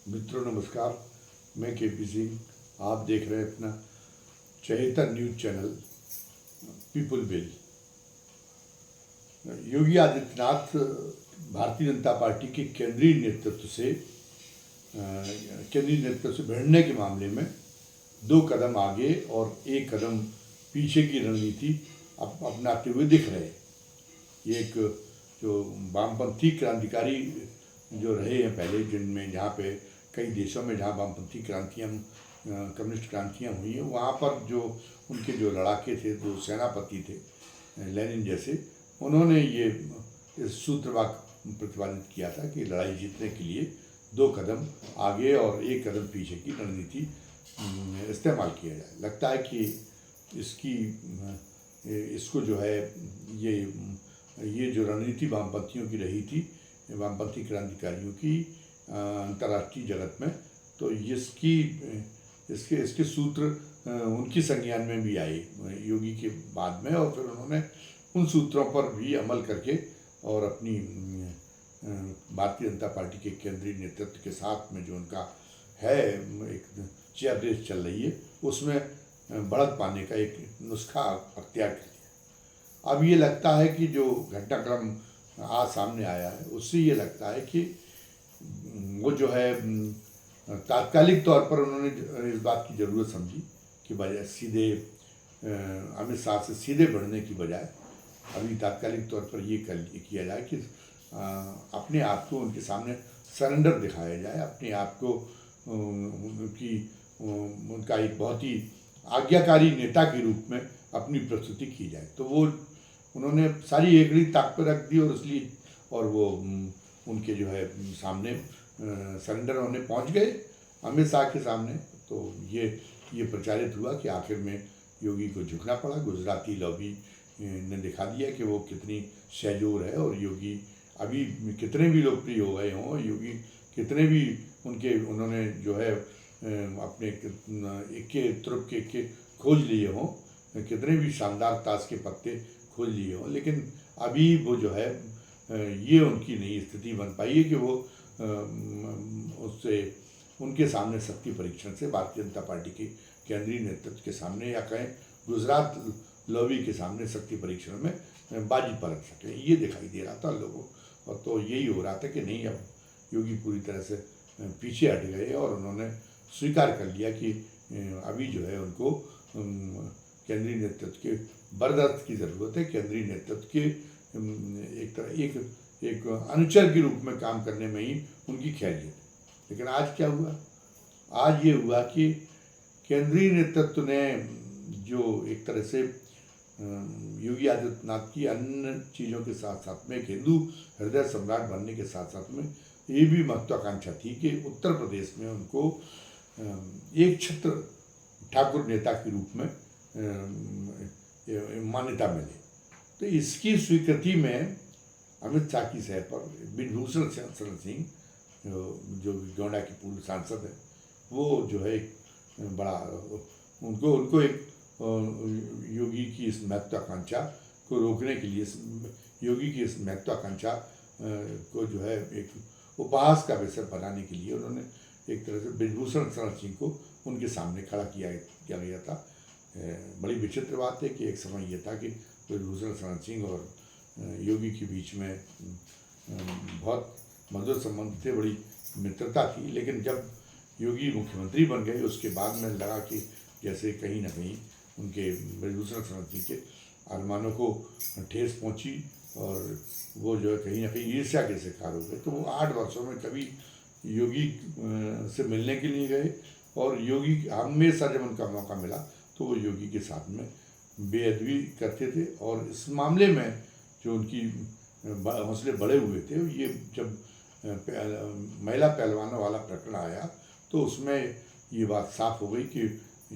मित्रों नमस्कार। मैं केपी सिंह। आप देख रहे हैं अपना चहेता news channel people bill. Yogi Adityanath Bharatiya Janata party के केंद्रीय नेतृत्व से भिड़ने के मामले में 2 कदम आगे और 1 कदम पीछे की रणनीति अपनाते हुए दिख रहे हैं। ये एक जो वामपंथी क्रांतिकारी जो रहे हैं पहले, जिनमें जहाँ पे कई देशों में जहाँ वामपंथी कम्युनिस्ट क्रांतियाँ हुई हैं, वहाँ पर जो उनके जो लड़ाके थे, जो सेनापति थे, लेनिन जैसे, उन्होंने ये इस सूत्रवाक्य प्रतिपादित किया था कि लड़ाई जीतने के लिए 2 कदम आगे और 1 कदम पीछे की रणनीति इस्तेमाल किया जाए। लगता है कि इसको जो है ये जो रणनीति वामपंथियों की रही थी, वामपंथी क्रांतिकारियों की अंतर्राष्ट्रीय जगत में, तो इसके सूत्र उनकी संज्ञान में भी आए योगी के बाद में, और फिर उन्होंने उन सूत्रों पर भी अमल करके और अपनी भारतीय जनता पार्टी के केंद्रीय नेतृत्व के साथ में जो उनका है एक चेयर रेस चल रही है, उसमें बढ़त पाने का एक नुस्खा अख्तियार कर लिया। अब ये लगता है कि जो घटनाक्रम आज सामने आया है, उससे ये लगता है कि वो जो है तात्कालिक तौर पर उन्होंने इस बात की ज़रूरत समझी कि बजाय सीधे अमित शाह से सीधे बढ़ने की बजाय अभी तात्कालिक तौर पर ये किया जाए कि अपने आप को उनके सामने सरेंडर दिखाया जाए, अपने आप को उनका एक बहुत ही आज्ञाकारी नेता के रूप में अपनी प्रस्तुति की जाए। तो वो उन्होंने सारी एकड़ी ताक पर रख दी, और इसलिए वो उनके जो है सामने सरेंडर होने पहुंच गए अमित शाह के सामने। तो ये प्रचारित हुआ कि आखिर में योगी को झुकना पड़ा। गुजराती लॉबी ने दिखा दिया कि वो कितनी सहजोर है, और योगी अभी कितने भी लोकप्रिय हो गए हों, योगी कितने भी उन्होंने जो है अपने इक्के तुरुप के खोज लिए हों, कितने भी शानदार ताश के पत्ते खोज लिए हों, लेकिन अभी वो जो है ये उनकी नई स्थिति बन पाई है कि वो उससे उनके सामने शक्ति परीक्षण से भारतीय जनता पार्टी के केंद्रीय नेतृत्व के सामने, या कहें गुजरात लॉबी के सामने शक्ति परीक्षण में बाजी परख सके, ये दिखाई दे रहा था लोगों। और तो यही हो रहा था कि नहीं, अब योगी पूरी तरह से पीछे हट गए और उन्होंने स्वीकार कर लिया कि अभी जो है उनको केंद्रीय नेतृत्व के बरदस्त की ज़रूरत है। केंद्रीय नेतृत्व के एक अनुचर के रूप में काम करने में ही उनकी खैरियत है। लेकिन आज क्या हुआ? आज ये हुआ कि केंद्रीय नेतृत्व ने जो एक तरह से योगी आदित्यनाथ की अन्य चीज़ों के साथ साथ में एक हिंदू हृदय सम्राट बनने के साथ साथ में ये भी महत्वाकांक्षा थी कि उत्तर प्रदेश में उनको एक छत्र ठाकुर नेता के रूप में मान्यता मिले। तो इसकी स्वीकृति में अमित शाह की सह पर ब्रिजभूषण शरण सिंह, जो गोंडा के पूर्व सांसद है, वो जो है बड़ा उनको एक योगी की इस महत्वाकांक्षा को रोकने के लिए, योगी की इस महत्वाकांक्षा को जो है एक उपहास का विषय बनाने के लिए उन्होंने एक तरह से ब्रिजभूषण शरण सिंह को उनके सामने खड़ा किया गया था। बड़ी विचित्र बात है कि एक समय यह था कि ब्रिजभूषण शरण सिंह और योगी के बीच में बहुत मधुर संबंध थे, बड़ी मित्रता थी। लेकिन जब योगी मुख्यमंत्री बन गए, उसके बाद में लगा कि जैसे कहीं ना कहीं उनके ब्रिजभूषण शरण सिंह के अरमानों को ठेस पहुंची, और वो जो है कहीं ना कहीं ईर्ष्या के शिकार हो गए। तो वो 8 वर्षों में कभी योगी से मिलने के लिए गए, और योगी हमेशा जब उनका मौका मिला तो वो योगी के साथ में बेअदबी करते थे। और इस मामले में जो उनकी हौसले बढ़े हुए थे, ये जब महिला पहलवानों वाला प्रकरण आया तो उसमें ये बात साफ हो गई कि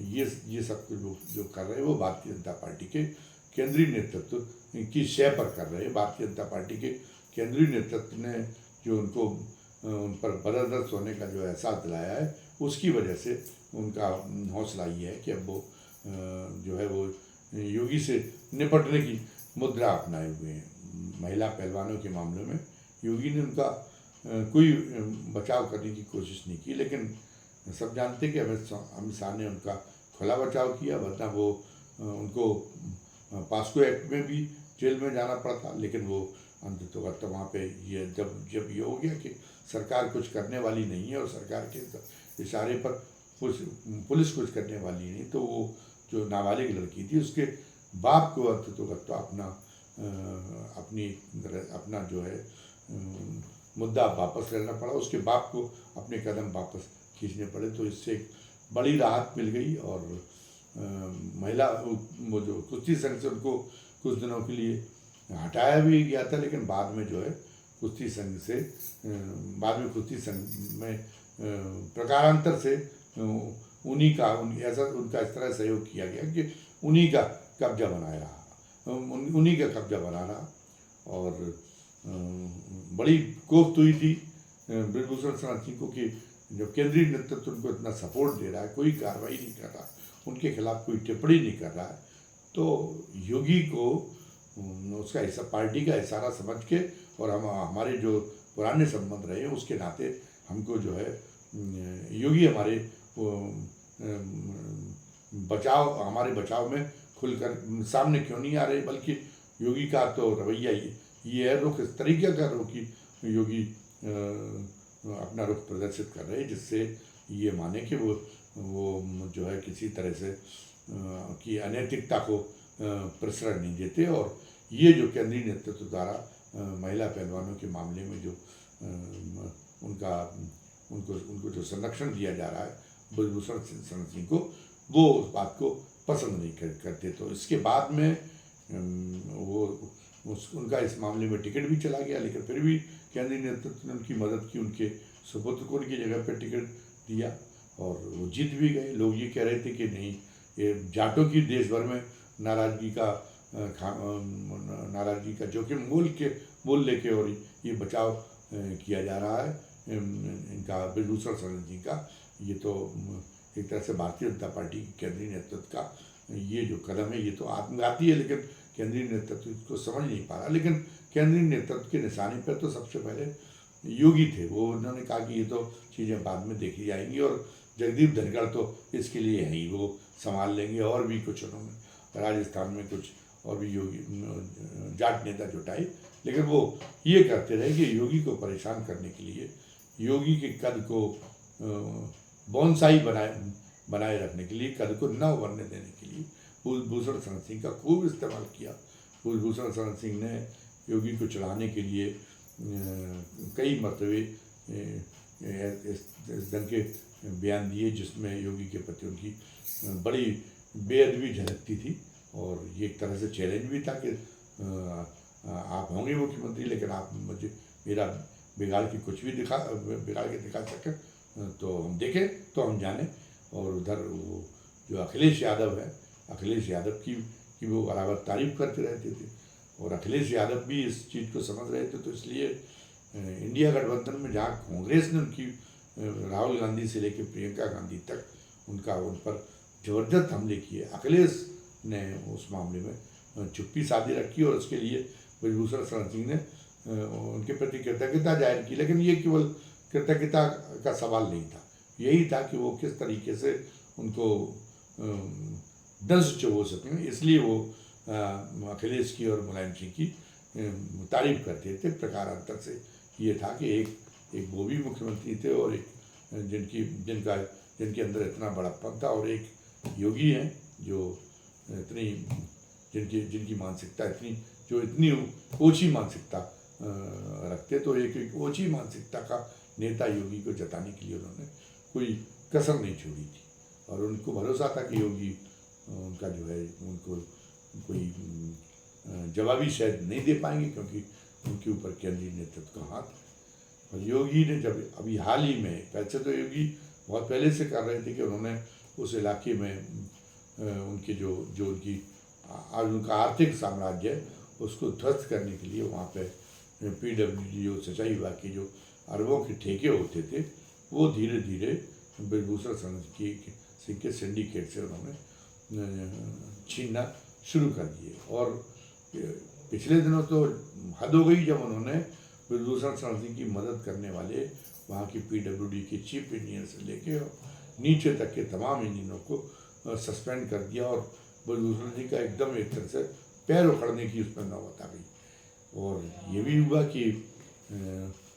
ये सब जो कर रहे हैं वो भारतीय जनता पार्टी के केंद्रीय नेतृत्व की शय पर कर रहे हैं। भारतीय जनता पार्टी के केंद्रीय नेतृत्व ने जो उनको उन पर बर्दाश्त होने का जो एहसास दिलाया है, उसकी वजह से उनका हौसला ये है कि अब वो जो है वो योगी से निपटने की मुद्रा अपनाए हुए हैं। महिला पहलवानों के मामले में योगी ने उनका कोई बचाव करने की कोशिश नहीं की, लेकिन सब जानते कि अमित शाह ने उनका खुला बचाव किया, वरना वो उनको पास्को एक्ट में भी जेल में जाना पड़ा था। लेकिन वो अंततः वहाँ पे ये जब ये हो गया कि सरकार कुछ करने वाली नहीं है और सरकार के इशारे पर पुलिस कुछ करने वाली नहीं, तो वो जो नाबालिग लड़की थी उसके बाप को अंततः अपना जो है मुद्दा वापस लेना पड़ा, उसके बाप को अपने कदम वापस खींचने पड़े। तो इससे एक बड़ी राहत मिल गई और महिला वो जो कुश्ती संघ से उनको कुछ दिनों के लिए हटाया भी गया था, लेकिन बाद में जो है कुश्ती संघ से बाद में कुश्ती संघ में प्रकारांतर से उनका इस तरह सहयोग किया गया कि उन्हीं का कब्जा बनाया रहा, उन्हीं का कब्जा बना रहा। और बड़ी कोफ्त हुई थी ब्रजभूषण शरण सिंह को कि जब केंद्रीय नेतृत्व उनको इतना सपोर्ट दे रहा है, कोई कार्रवाई नहीं कर रहा, उनके खिलाफ कोई टिप्पणी नहीं कर रहा है, तो योगी को उसका ऐसा पार्टी का इशारा समझ के और हमारे जो पुराने संबंध रहे उसके नाते हमको जो है योगी हमारे हमारे बचाव में खुलकर सामने क्यों नहीं आ रहे, बल्कि योगी का तो रवैया ये है, रुख इस तरीके का रुख की योगी अपना रुख प्रदर्शित कर रहे हैं, जिससे ये माने कि वो जो है किसी तरह से की अनैतिकता को प्रश्रय नहीं देते। और ये जो केंद्रीय नेतृत्व द्वारा महिला पहलवानों के मामले में जो उनको जो संरक्षण दिया जा रहा है ब्रजभूषण शरण सिंह को, वो उस बात को पसंद नहीं करते। तो इसके बाद में उनका इस मामले में टिकट भी चला गया, लेकिन फिर भी केंद्रीय नेतृत्व ने उनकी मदद की, उनके सुपुत्र को उनकी जगह पर टिकट दिया और वो जीत भी गए। लोग ये कह रहे थे कि नहीं, ये जाटों की देश भर में नाराज़गी का जोखिम मोल लेके और ये बचाव किया जा रहा है इनका ब्रजभूषण शरण सिंह का। ये तो एक तरह से भारतीय जनता पार्टी की केंद्रीय नेतृत्व का ये जो कदम है ये तो आत्मघाती है, लेकिन केंद्रीय नेतृत्व इसको समझ नहीं पा रहा। लेकिन केंद्रीय नेतृत्व के निशाने पर तो सबसे पहले योगी थे, वो उन्होंने कहा कि ये तो चीज़ें बाद में देखी जाएंगी और जगदीप धनखड़ तो इसके लिए है ही, वो संभाल लेंगे। और भी कुछ उन्होंने राजस्थान में कुछ और भी योगी जाट नेता जुटाए, लेकिन वो ये करते रहे कि योगी को परेशान करने के लिए, योगी के कद को बोनसाई बनाए रखने के लिए, कद को न उभरने देने के लिए ब्रजभूषण शरण सिंह का खूब इस्तेमाल किया। ब्रजभूषण शरण सिंह ने योगी को चढ़ाने के लिए कई मरतबे इस ढंग के बयान दिए जिसमें योगी के प्रति उनकी बड़ी बेअदबी झलकती थी। और ये एक तरह से चैलेंज भी था कि आप होंगे मुख्यमंत्री, लेकिन आप मुझे मेरा बिगाड़ के दिखा सकें तो हम देखें, तो हम जाने। और उधर वो जो अखिलेश यादव है, अखिलेश यादव की वो बराबर तारीफ करते रहते थे और अखिलेश यादव भी इस चीज़ को समझ रहे थे। तो इसलिए इंडिया गठबंधन में जहाँ कांग्रेस ने उनकी राहुल गांधी से लेकर प्रियंका गांधी तक उन पर जबरदस्त हमले किए, अखिलेश ने उस मामले में चुप्पी साधी रखी और उसके लिए ब्रजभूषण शरण सिंह ने उनके प्रति कृतज्ञता जाहिर की। लेकिन ये केवल कृतज्ञता का सवाल नहीं था, यही था कि वो किस तरीके से उनको दंश चबो सकें, इसलिए वो अखिलेश की और मुलायम सिंह की तारीफ करते थे। प्रकारांतर से ये था कि एक वो भी मुख्यमंत्री थे और एक जिनके अंदर इतना बड़प्पन था, और एक योगी हैं जो जिनकी मानसिकता इतनी ऊंची मानसिकता रखते। तो एक ऊंची मानसिकता का नेता योगी को जताने के लिए उन्होंने कोई कसर नहीं छोड़ी थी और उनको भरोसा था कि योगी उनका जो है उनको कोई जवाबी शायद नहीं दे पाएंगे, क्योंकि उनके ऊपर केंद्रीय नेतृत्व का हाथ। और योगी ने जब अभी हाल ही में, वैसे तो योगी बहुत पहले से कर रहे थे कि उन्होंने उस इलाके में उनके जो उनकी आज उनका आर्थिक साम्राज्य है उसको ध्वस्त करने के लिए वहाँ पे PWD जो सिंचाई विभाग के जो अरबों के ठेके होते थे वो धीरे धीरे ब्रजभूषण शरण सिंह के सिंडिकेट से उन्होंने छीनना शुरू कर दिए। और पिछले दिनों तो हद हो गई जब उन्होंने ब्रजभूषण शरण सिंह की मदद करने वाले वहाँ की पीडब्ल्यूडी के चीफ इंजीनियर से लेके और नीचे तक के तमाम इंजीनियरों को सस्पेंड कर दिया और ब्रजभूषण सिंह का एकदम एक तरह से पैर उखड़ने की उसमें नौबत आ गई। और ये भी हुआ कि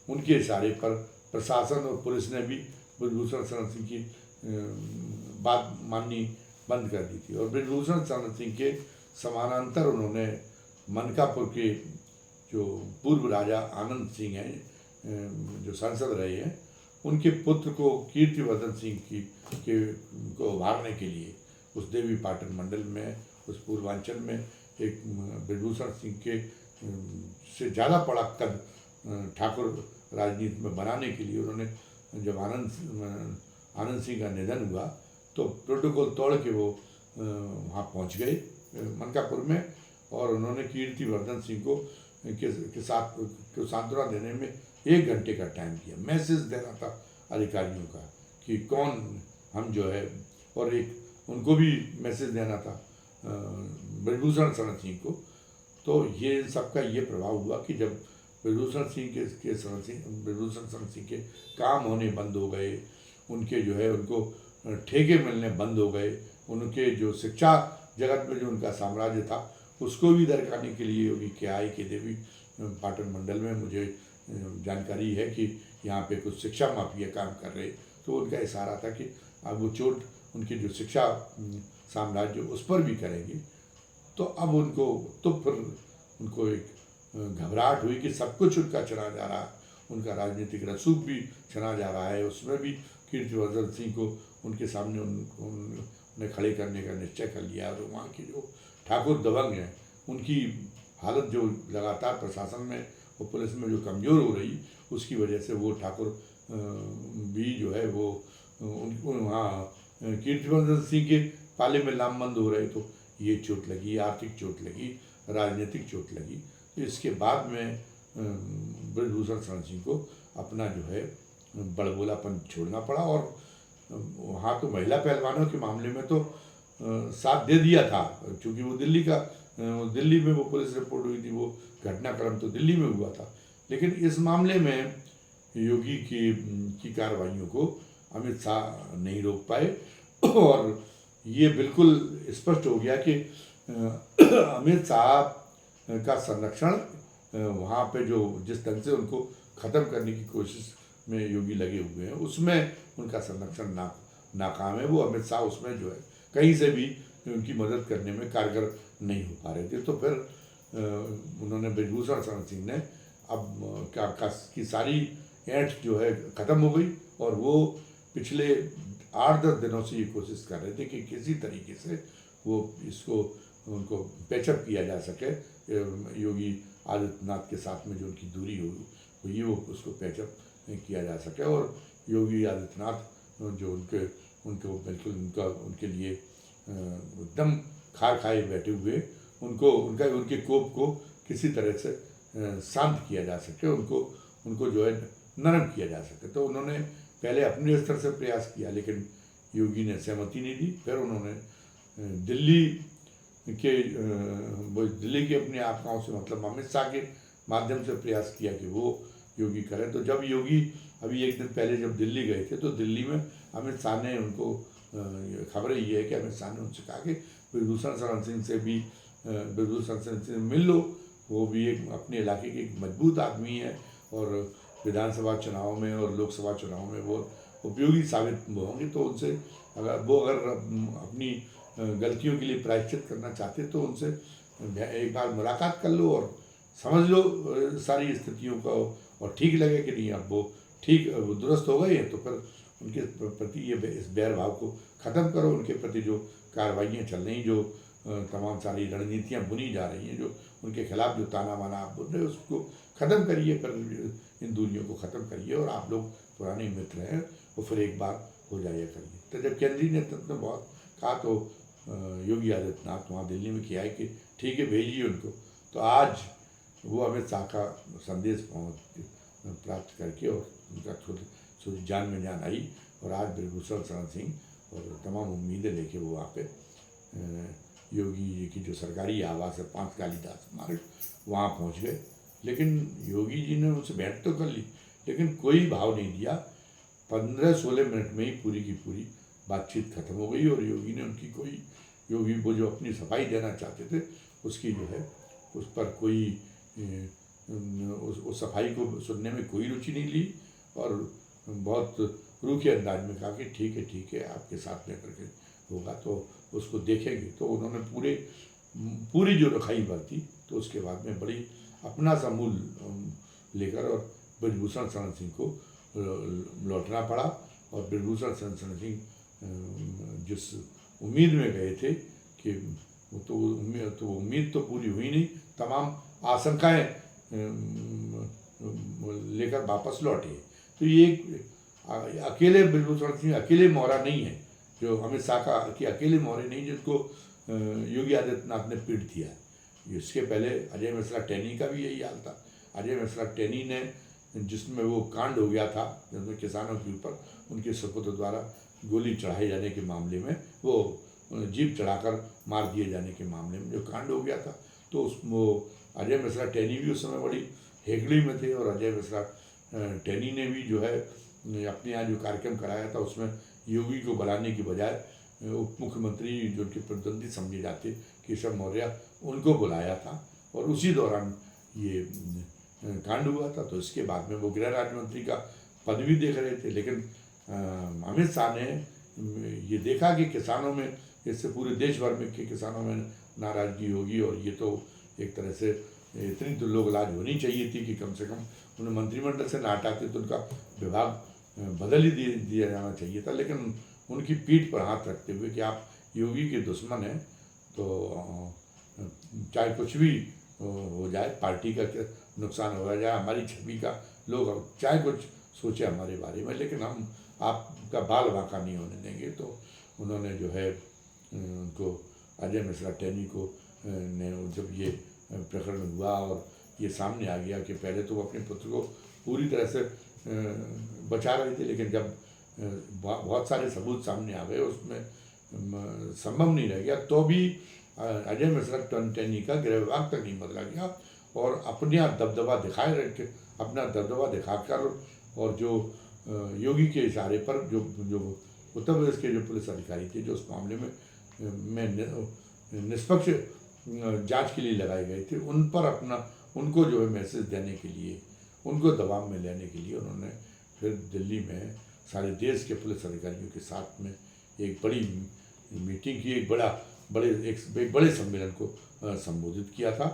उनके इशारे पर प्रशासन और पुलिस ने भी ब्रजभूषण शरण सिंह की बात माननी बंद कर दी थी। और ब्रजभूषण शरण सिंह के समानांतर उन्होंने मनकापुर के जो पूर्व राजा आनंद सिंह हैं जो सांसद रहे हैं, उनके पुत्र को कीर्तिवर्धन सिंह को उभारने के लिए उस देवी पाटन मंडल में, उस पूर्वांचल में एक ब्रजभूषण सिंह के से ज़्यादा बड़ा कद ठाकुर राजनीति में बनाने के लिए उन्होंने, जब आनंद सिंह का निधन हुआ तो प्रोटोकॉल तोड़ के वो वहाँ पहुँच गए मनकापुर में, और उन्होंने कीर्तिवर्धन सिंह को के साथ सांत्वना देने में 1 घंटे का टाइम दिया, मैसेज देना था अधिकारियों का कि कौन हम जो है, और एक उनको भी मैसेज देना था ब्रजभूषण शरण सिंह को। तो ये सबका ये प्रभाव हुआ कि जब ब्रजभूषण शरण सिंह के काम होने बंद हो गए, उनके जो है उनको ठेके मिलने बंद हो गए, उनके जो शिक्षा जगत में जो उनका साम्राज्य था उसको भी दरकाने के लिए योगी के आए कि देवी पाटन मंडल में मुझे जानकारी है कि यहाँ पे कुछ शिक्षा माफिया काम कर रहे, तो उनका इशारा था कि अब वो चोट उनकी जो शिक्षा साम्राज्य उस पर भी करेंगे। तो अब उनको फिर उनको एक घबराहट हुई कि सब कुछ उनका चला जा रहा है, उनका राजनीतिक रसूख भी चला जा रहा है, उसमें भी कीर्तिवर्धन सिंह को उनके सामने उन्हें खड़े करने का निश्चय कर लिया। और वहाँ के जो ठाकुर दबंग हैं उनकी हालत जो लगातार प्रशासन में और पुलिस में जो कमज़ोर हो रही, उसकी वजह से वो ठाकुर भी जो है वो उनको वहाँ कीर्तिवर्धन सिंह के पाले में लामबंद हो रहे, तो ये चोट लगी, आर्थिक चोट लगी, राजनीतिक चोट लगी। तो इसके बाद में ब्रजभूषण शरण सिंह को अपना जो है बड़बोलापन छोड़ना पड़ा। और वहाँ तो महिला पहलवानों के मामले में तो साथ दे दिया था, क्योंकि वो दिल्ली में वो पुलिस रिपोर्ट हुई थी, वो घटनाक्रम तो दिल्ली में हुआ था। लेकिन इस मामले में योगी की कार्रवाइयों को अमित शाह नहीं रोक पाए, और ये बिल्कुल स्पष्ट हो गया कि अमित शाह का संरक्षण वहाँ पे जो जिस ढंग से उनको ख़त्म करने की कोशिश में योगी लगे हुए हैं, उसमें उनका संरक्षण नाकाम है। वो अमित शाह उसमें जो है कहीं से भी उनकी मदद करने में कारगर नहीं हो पा रहे थे। तो फिर उन्होंने ब्रजभूषण शरण सिंह ने अब की सारी ऐंठ जो है ख़त्म हो गई, और वो पिछले 8-10 दिनों से ये कोशिश कर रहे थे कि किसी तरीके से वो उनको पैचअप किया जा सके, योगी आदित्यनाथ के साथ में जो उनकी दूरी हुई वो उसको पैचअप किया जा सके। और योगी आदित्यनाथ जो उनको बिल्कुल उनके लिए एकदम खार खाए बैठे हुए, उनके कोप को किसी तरह से शांत किया जा सके, उनको जो है नरम किया जा सके। तो उन्होंने पहले अपने स्तर से प्रयास किया, लेकिन योगी ने सहमति नहीं दी। फिर उन्होंने दिल्ली के अपने आपकाओं से, मतलब अमित शाह के माध्यम से प्रयास किया कि वो योगी करें। तो जब योगी अभी 1 दिन पहले जब दिल्ली गए थे, तो दिल्ली में अमित शाह ने उनको खबरें ये है कि अमित शाह ने उनसे कहा कि ब्रजभूषण शरण सिंह से मिल लो, वो भी एक अपने इलाके के एक मजबूत आदमी है, और विधानसभा चुनाव में और लोकसभा चुनाव में वो उपयोगी साबित होंगे। तो उनसे अगर अपनी गलतियों के लिए प्रायश्चित करना चाहते तो उनसे एक बार मुलाकात कर लो और समझ लो सारी स्थितियों को, और ठीक लगे कि नहीं अब वो दुरुस्त हो गए हैं, तो फिर उनके प्रति इस बैर भाव को ख़त्म करो। उनके प्रति जो कार्रवाइयाँ चल रही, जो तमाम सारी रणनीतियाँ बुनी जा रही हैं, जो उनके खिलाफ जो ताना बाना आप बोल रहे हो, उसको ख़त्म करिए, फिर इन दूरियों को ख़त्म करिए, और आप लोग पुराने मित्र हैं, वो फिर एक बार हो जाइए करिए। तो जब केंद्रीय नेतृत्व ने बहुत कहा, तो योगी आदित्यनाथ वहाँ दिल्ली में किया है कि ठीक है भेजिए उनको। तो आज वो अमित शाह का संदेश प्राप्त करके और उनका खुद जान में जान आई, और आज ब्रजभूषण शरण सिंह और तमाम उम्मीदें लेके वो वहाँ पे योगी जी की जो सरकारी आवास है 5 कालीदास मार्ग, वहाँ पहुँच गए। लेकिन योगी जी ने उनसे भेंट तो कर ली, लेकिन कोई भाव नहीं दिया। 15-16 मिनट में ही पूरी की पूरी बातचीत खत्म हो गई, और योगी ने उनकी कोई, योगी वो जो अपनी सफाई देना चाहते थे उसकी जो है उस पर कोई उस सफाई को सुनने में कोई रुचि नहीं ली, और बहुत रूखे अंदाज में कहा कि ठीक है आपके साथ में करके होगा तो उसको देखेंगे। तो उन्होंने पूरी जो रखाई बरती, तो उसके बाद में बड़ी अपना सा मूल लेकर और ब्रजभूषण शरण सिंह को लौटना पड़ा। और ब्रजभूषण शरण सिंह जिस उम्मीद में गए थे कि वो उम्मीद तो पूरी हुई नहीं, तमाम आशंकाएं लेकर वापस लौटे। तो ये अकेले ब्रजभूषण सिंह अकेले मोहरा नहीं है, जो अमित शाह का कि अकेले मोहरे नहीं जिसको योगी आदित्यनाथ ने पीट दिया है। इसके पहले अजय मिश्रा टेनी का भी यही हाल था। अजय मिश्रा टेनी ने, जिसमें वो कांड हो गया था जिसमें किसानों के ऊपर उनके सपुत्र द्वारा गोली चढ़ाए जाने के मामले में, वो जीप चढ़ाकर मार दिए जाने के मामले में जो कांड हो गया था, तो वो अजय मिश्रा टेनी भी उस समय बड़ी हेगड़ी में थे। और अजय मिश्रा टेनी ने भी जो है अपने यहाँ जो कार्यक्रम कराया था उसमें योगी को बुलाने की बजाय उप मुख्यमंत्री जो उनके प्रतिद्वंदी समझे जाते केशव मौर्य, उनको बुलाया था, और उसी दौरान ये कांड हुआ था। तो इसके बाद में वो गृह राज्य मंत्री का पद भी देख रहे थे, लेकिन अमित शाह ने ये देखा कि किसानों में, इससे पूरे देश भर में के किसानों में नाराजगी होगी, और ये तो एक तरह से इतनी तो लोग लाज होनी चाहिए थी कि कम से कम उन्हें मंत्रिमंडल से ना हटाते तो उनका विभाग बदल ही दिया जाना चाहिए था। लेकिन उनकी पीठ पर हाथ रखते हुए कि आप योगी के दुश्मन हैं, तो चाहे कुछ भी हो जाए, पार्टी का नुकसान हो जाए, हमारी छवि का, लोग चाहे कुछ सोचे हमारे बारे में, लेकिन हम आपका बाल बांका नहीं होने देंगे। तो उन्होंने जो है उनको अजय मिश्रा टेनी को ने जब ये प्रकरण हुआ और ये सामने आ गया कि पहले तो वो अपने पुत्र को पूरी तरह से बचा रहे थे, लेकिन जब बहुत सारे सबूत सामने आ गए उसमें संभव नहीं रह गया, तो भी अजय मिश्रा टेनी का गृह विभाग तक नहीं बदला गया, और अपने दबदबा दिखाए रखे, अपना दबदबा दिखाकर, और जो योगी के इशारे पर जो उत्तर प्रदेश के जो पुलिस अधिकारी थे जो उस मामले में निष्पक्ष जांच के लिए लगाए गए थे, उन पर उनको जो है मैसेज देने के लिए, उनको दबाव में लेने के लिए उन्होंने फिर दिल्ली में सारे देश के पुलिस अधिकारियों के साथ में एक बड़ी मीटिंग की, एक बड़े सम्मेलन को संबोधित किया था।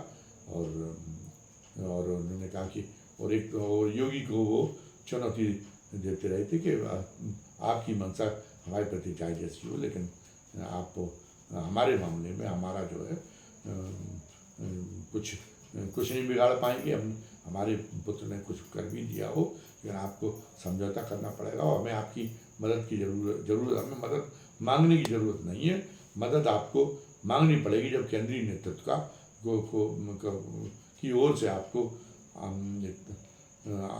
और उन्होंने कहा कि और योगी को वो चुनौती देते रहे थे कि आपकी मंशा हमारे प्रति चाहे जैसी हो, लेकिन आप हमारे मामले में हमारा जो है कुछ नहीं बिगाड़ पाएंगे। हमारे पुत्र ने कुछ कर भी दिया हो, लेकिन आपको समझौता करना पड़ेगा, और हमें आपकी मदद की जरूरत हमें मदद मांगने की ज़रूरत नहीं है, मदद आपको मांगनी पड़ेगी जब केंद्रीय नेतृत्व की ओर से आपको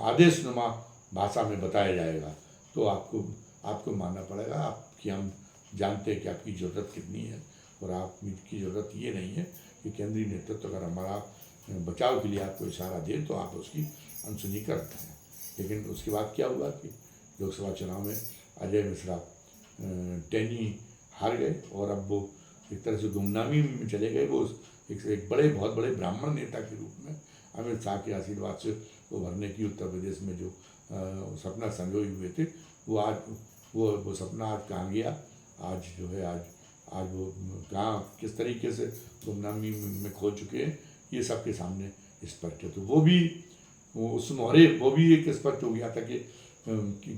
आदेशनुमा भाषा में बताया जाएगा, तो आपको मानना पड़ेगा। आपकी हम जानते हैं कि आपकी ज़रूरत कितनी है, और आपकी ज़रूरत ये नहीं है कि केंद्रीय नेतृत्व अगर हमारा बचाव के लिए आपको इशारा दे तो आप उसकी अनसुनी करते हैं। लेकिन उसके बाद क्या हुआ कि लोकसभा चुनाव में अजय मिश्रा टेनी हार गए, और अब वो एक तरह से गुमनामी में चले गए। वो एक बहुत बड़े ब्राह्मण नेता के रूप में अमित शाह के आशीर्वाद से उभरने की उत्तर प्रदेश में जो सपना संजोए हुए थे, वो सपना आज कहाँ गया। आज जो है आज वो कहाँ किस तरीके से गुमनामी में खो चुके हैं, ये सबके सामने स्पष्ट है। तो वो भी एक स्पष्ट हो गया था कि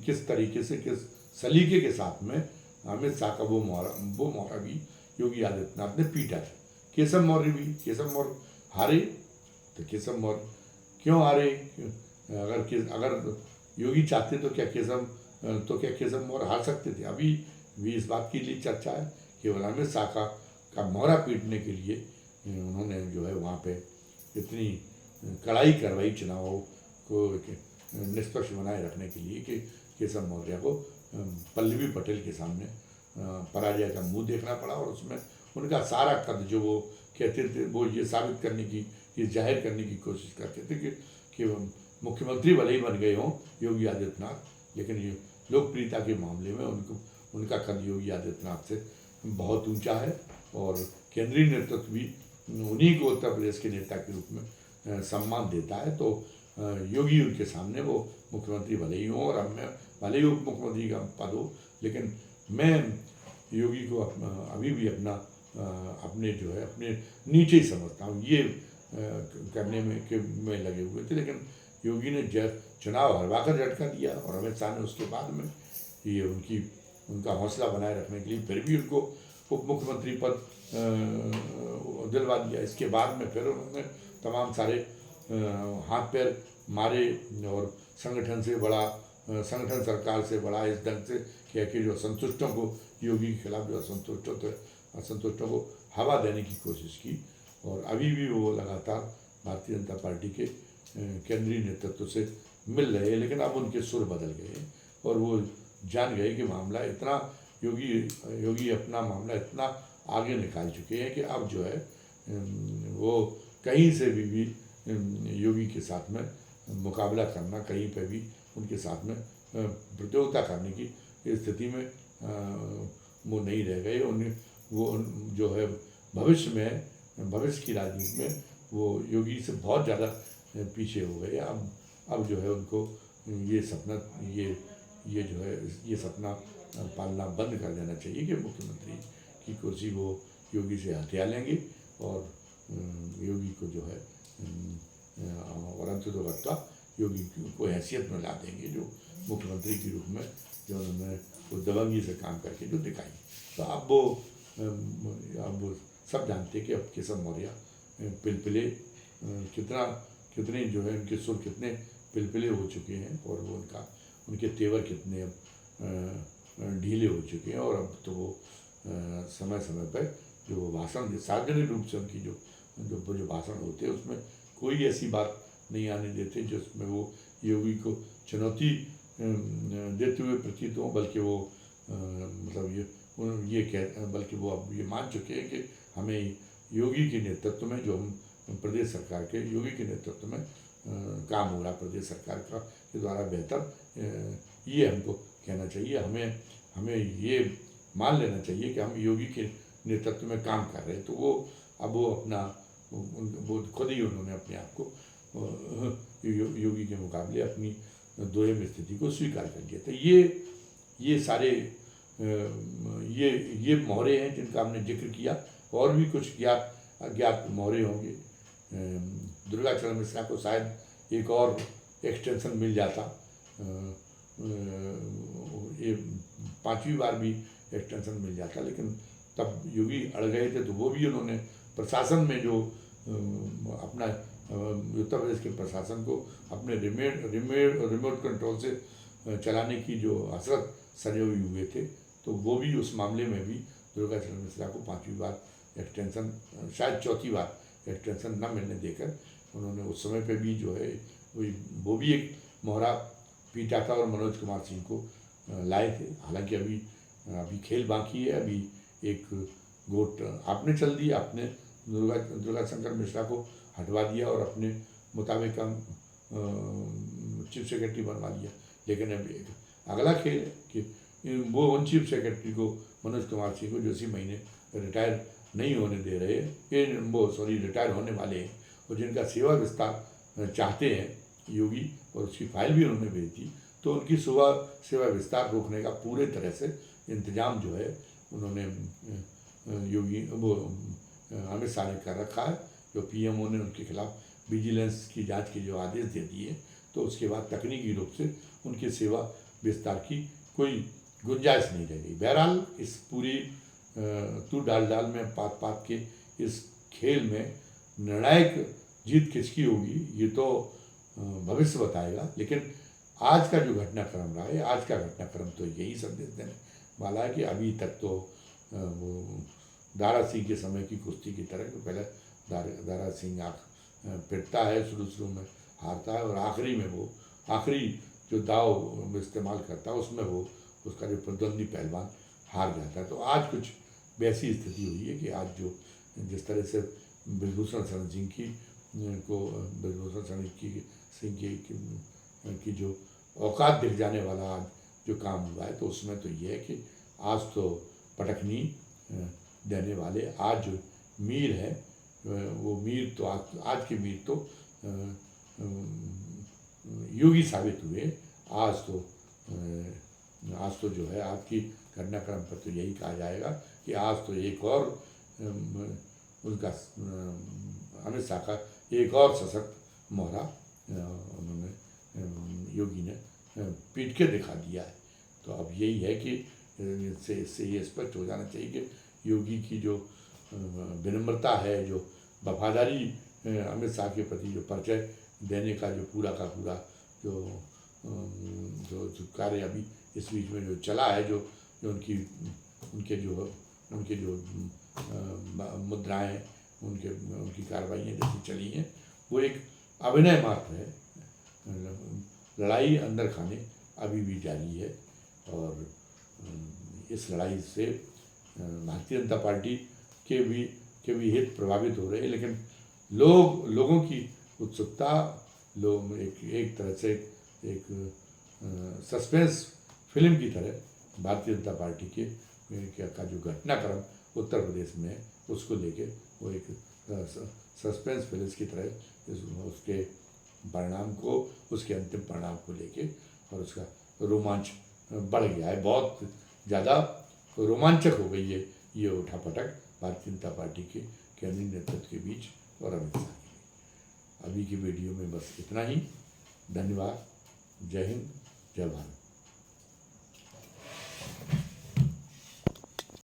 किस तरीके से, किस सलीके के साथ में अमित शाह का वो मोहरा भी योगी आदित्यनाथ ने पीटा था। केशव मौर्य हारे, तो केशव मौर्य क्यों हारे? अगर योगी चाहते तो क्या केशव मौर्य हार सकते थे? अभी भी इस बात के लिए चर्चा है केवल अमित शाह का मोहरा पीटने के लिए उन्होंने जो है वहाँ पे इतनी कड़ाई करवाई चुनावों को निष्पक्ष बनाए रखने के लिए कि केशव मौर्य को पल्लवी पटेल के सामने पराजय का मुंह देखना पड़ा, और उसमें उनका सारा कद जो वो कहते थे वो ये साबित करने की ये जाहिर करने की कोशिश करते थे कि वो मुख्यमंत्री भले ही बन गए हों योगी आदित्यनाथ, लेकिन ये लोकप्रियता के मामले में उनका कद योगी आदित्यनाथ से बहुत ऊंचा है। और केंद्रीय नेतृत्व भी उन्हीं को उत्तर प्रदेश के नेता के रूप में सम्मान देता है। तो योगी उनके सामने वो मुख्यमंत्री भले ही हों और अब मैं भले ही उप मुख्यमंत्री का पद हो, लेकिन मैं योगी को अभी भी अपने जो है अपने नीचे ही समझता हूँ। ये करने में लगे हुए थे, लेकिन योगी ने चुनाव हरवाकर झटका दिया और अमित शाह ने उसके बाद में ये उनका हौसला बनाए रखने के लिए फिर भी उनको उप मुख्यमंत्री पद दिलवा दिया। इसके बाद में फिर उन्होंने तमाम सारे हाथ पैर मारे और संगठन सरकार से बड़ा इस ढंग से कह के जो असंतुष्टों को योगी के खिलाफ जो असंतुष्टों को हवा देने की कोशिश की। और अभी भी वो लगातार भारतीय जनता पार्टी के केंद्रीय नेतृत्व से मिल रहे हैं, लेकिन अब उनके सुर बदल गए हैं और वो जान गए कि मामला इतना योगी अपना मामला इतना आगे निकाल चुके हैं कि अब जो है वो कहीं से भी योगी के साथ में मुकाबला करना, कहीं पे भी उनके साथ में प्रतियोगिता करने की स्थिति में वो नहीं रह गए। वो जो है भविष्य की राजनीति में वो योगी से बहुत ज़्यादा पीछे हो गए। अब जो है उनको ये सपना पालना बंद कर देना चाहिए कि मुख्यमंत्री की कुर्सी वो योगी से हथिया लेंगे और योगी को जो है और अंततोगत्वा योगी को हैसियत में ला देंगे जो मुख्यमंत्री के रूप में जो उन्होंने वो दबंगी से काम करके जो दिखाई। तो अब सब जानते हैं कि अब केशव मौर्य पिलपिले कितने जो है उनके सुर कितने पिलपिले हो चुके हैं और वो उनके तेवर कितने अब ढीले हो चुके हैं। और अब तो वो समय समय पर जो भाषण सार्वजनिक रूप से उनकी जो भाषण होते हैं उसमें कोई ऐसी बात नहीं आने देते जिसमें वो योगी को चुनौती देते हुए प्रतीत हों, बल्कि वो बल्कि वो अब ये मान चुके हैं कि हमें योगी के नेतृत्व में जो हम प्रदेश सरकार के योगी के नेतृत्व में काम हो रहा प्रदेश सरकार का के द्वारा बेहतर ये हमको कहना चाहिए। हमें ये मान लेना चाहिए कि हम योगी के नेतृत्व में काम कर रहे हैं। तो वो अब वो खुद ही उन्होंने अपने आप को योगी के मुकाबले अपनी दोयम स्थिति को स्वीकार कर लिया। तो ये सारे ये मोहरे हैं जिनका हमने जिक्र किया। और भी कुछ अज्ञात मोहरे होंगे। दुर्गाचरण मिश्रा को शायद एक और एक्सटेंशन मिल जाता, ये 5वीं बार भी एक्सटेंशन मिल जाता, लेकिन तब योगी अड़ गए थे। तो वो भी उन्होंने प्रशासन में जो अपना उत्तर प्रदेश के प्रशासन को अपने रिमोट कंट्रोल से चलाने की जो हसरत सजे हुए थे, तो वो भी उस मामले में भी दुर्गाचरण मिश्रा को 5वीं बार एक्सटेंशन, शायद 4थी बार एक्सटेंशन न मिलने देकर उन्होंने उस समय पे भी जो है वो भी एक मोहरा पीटा था और मनोज कुमार सिंह को लाए थे। हालांकि अभी खेल बाकी है। अभी एक गोट आपने चल दिया, आपने दुर्गा शंकर मिश्रा को हटवा दिया और अपने मुताबिक हम चीफ सेक्रेटरी बनवा लिया। लेकिन अब एक अगला खेल है कि वो उन चीफ सेक्रेटरी को मनोज कुमार सिंह को जो इसी महीने रिटायर नहीं होने दे रहे हैं, रिटायर होने वाले हैं और जिनका सेवा विस्तार चाहते हैं योगी, और उसकी फाइल भी उन्होंने भेज दी। तो उनकी सेवा विस्तार रोकने का पूरे तरह से इंतजाम जो है उन्होंने अमित शाह ने कर रखा है। जो पीएमओ ने उनके खिलाफ विजिलेंस की जांच के जो आदेश दे दिए, तो उसके बाद तकनीकी रूप से उनकी सेवा विस्तार की कोई गुंजाइश नहीं रह गई। बहरहाल इस पूरी तू डाल में पात के इस खेल में निर्णायक जीत किसकी होगी ये तो भविष्य बताएगा। लेकिन आज का जो घटनाक्रम रहा है, आज का घटनाक्रम तो यही संदेश देने वाला है कि अभी तक तो वो दारा सिंह के समय की कुश्ती की तरह, पहले दारा सिंह पिटता है, शुरू में हारता है और आखिरी में वो आखिरी जो दाव इस्तेमाल करता है उसमें वो उसका जो प्रतिद्वंदी पहलवान हार जाता है। तो आज कुछ वैसी स्थिति हुई है कि आज जो जिस तरह से ब्रिजभूषण शरण सिंह की को ब्रजभूषण सिंह की जो औकात दिख जाने वाला आज जो काम हुआ है, तो उसमें तो ये है कि आज तो पटकनी देने वाले आज जो मीर है, वो मीर तो आज के मीर तो योगी साबित हुए। आज तो जो है आपकी घटनाक्रम पर तो यही कहा जाएगा कि आज तो एक और उनका अमित शाह का एक और सशक्त मोहरा उन्होंने योगी ने पीट के दिखा दिया है। तो अब यही है कि इससे ये स्पष्ट हो जाना चाहिए कि योगी की जो विनम्रता है, जो वफादारी अमित शाह के प्रति जो परिचय देने का जो पूरा का पूरा जो कार्य अभी इस बीच में जो चला है, जो उनके जो मुद्राएं, उनकी कार्रवाइयाँ जैसी चली हैं, वो एक अभिनय मात्र है। लड़ाई अंदर खाने अभी भी जारी है और इस लड़ाई से भारतीय जनता पार्टी के भी हित प्रभावित हो रहे हैं, लेकिन लोगों की उत्सुकता, लोग एक तरह से एक सस्पेंस फिल्म की तरह भारतीय जनता पार्टी का जो घटनाक्रम उत्तर प्रदेश में है, उसको लेके वो एक सस्पेंस फिल्म की तरह उसके परिणाम को, उसके अंतिम परिणाम को लेके और उसका रोमांच बढ़ गया है। बहुत ज़्यादा रोमांचक हो गई है ये उठापटक भारतीय जनता पार्टी के केंद्रीय नेतृत्व के बीच और अमित शाह की। अभी की वीडियो में बस इतना ही। धन्यवाद। जय हिंद, जय भारत।